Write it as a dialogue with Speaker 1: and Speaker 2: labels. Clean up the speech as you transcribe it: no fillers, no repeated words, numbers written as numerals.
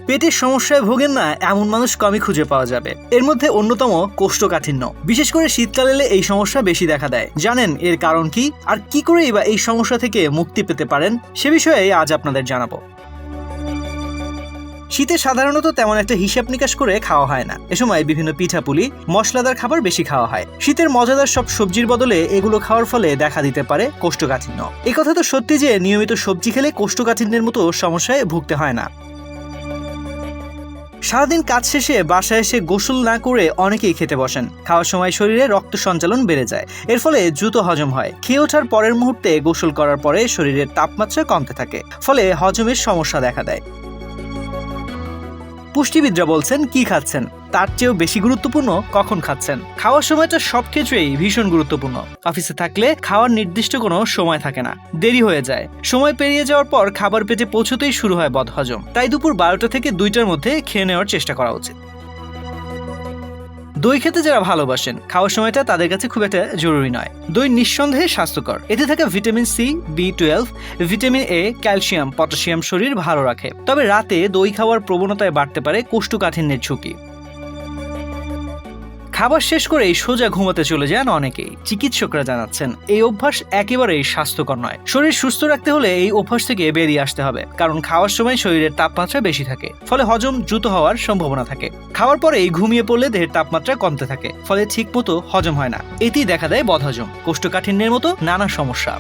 Speaker 1: পেটের সমস্যায় ভোগেন না এমন মানুষ কমই খুঁজে পাওয়া যাবে। এর মধ্যে অন্যতম কোষ্ঠকাঠিন্য। বিশেষ করে শীতকাল এলে এই সমস্যা বেশি দেখা দেয়। জানেন এর কারণ কি, আর কি করেই বা এই সমস্যা থেকে মুক্তি পেতে পারেন, সে বিষয়ে আজ আপনাদের জানাবো। শীতে সাধারণত তেমন একটা হিসাব নিকাশ করে খাওয়া হয় না। এ সময় বিভিন্ন পিঠাপুলি, মশলাদার খাবার বেশি খাওয়া হয়। শীতের মজাদার সব সবজির বদলে এগুলো খাওয়ার ফলে দেখা দিতে পারে কোষ্ঠকাঠিন্য। এই কথা তো সত্যি যে নিয়মিত সবজি খেলে কোষ্ঠকাঠিন্যের মতো সমস্যায় ভুগতে হয় না। সারাদিন কাজ শেষে বাসায় এসে গোসল না করে অনেকেই খেতে বসেন। খাওয়ার সময় শরীরে রক্ত সঞ্চালন বেড়ে যায়। এর ফলে দ্রুত হজম হয়। খেয়ে ওঠার পরের মুহূর্তে গোসল করার পরে শরীরের তাপমাত্রা কমতে থাকে, ফলে হজমের সমস্যা দেখা দেয়। পুষ্টিবিদরা বলছেন কি খাচ্ছেন তার চেয়েও বেশি গুরুত্বপূর্ণ কখন খাচ্ছেন। খাওয়ার সময়টা সবক্ষেত্রেই ভীষণ গুরুত্বপূর্ণ। অফিসে থাকলে খাওয়ার নির্দিষ্ট কোনো সময় থাকে না, দেরি হয়ে যায়। সময় পেরিয়ে যাওয়ার পর খাবার পেটে পৌঁছতেই শুরু হয় বদহজম। তাই দুপুর 12টা থেকে 2টার মধ্যে খেয়ে নেওয়ার চেষ্টা করা উচিত। দই খেতে যারা ভালোবাসেন, খাওয়ার সময়টা তাদের কাছে খুব একটা জরুরি নয়। দই নিঃসন্দেহে স্বাস্থ্যকর। এতে থাকা vitamin C, B12, vitamin A, calcium, potassium শরীর ভালো রাখে। তবে রাতে দই খাওয়ার প্রবণতায় বাড়তে পারে কোষ্ঠকাঠিন্যের ঝুঁকি। খাবার শেষ করেই সোজা ঘুমাতে চলে যান অনেকেই। চিকিৎসকরা জানাচ্ছেন এই অভ্যাস একেবারেই স্বাস্থ্যকর নয়। শরীর সুস্থ রাখতে হলে এই অভ্যাস থেকে বেরিয়ে আসতে হবে, কারণ খাওয়ার সময় শরীরের তাপমাত্রা বেশি থাকে, ফলে হজম দ্রুত হওয়ার সম্ভাবনা থাকে। খাওয়ার পরেই ঘুমিয়ে পড়লে দেহের তাপমাত্রা কমতে থাকে, ফলে ঠিকমতো হজম হয় না। এতেই দেখা দেয় বদহজম, কোষ্ঠকাঠিন্যের মতো নানা সমস্যা।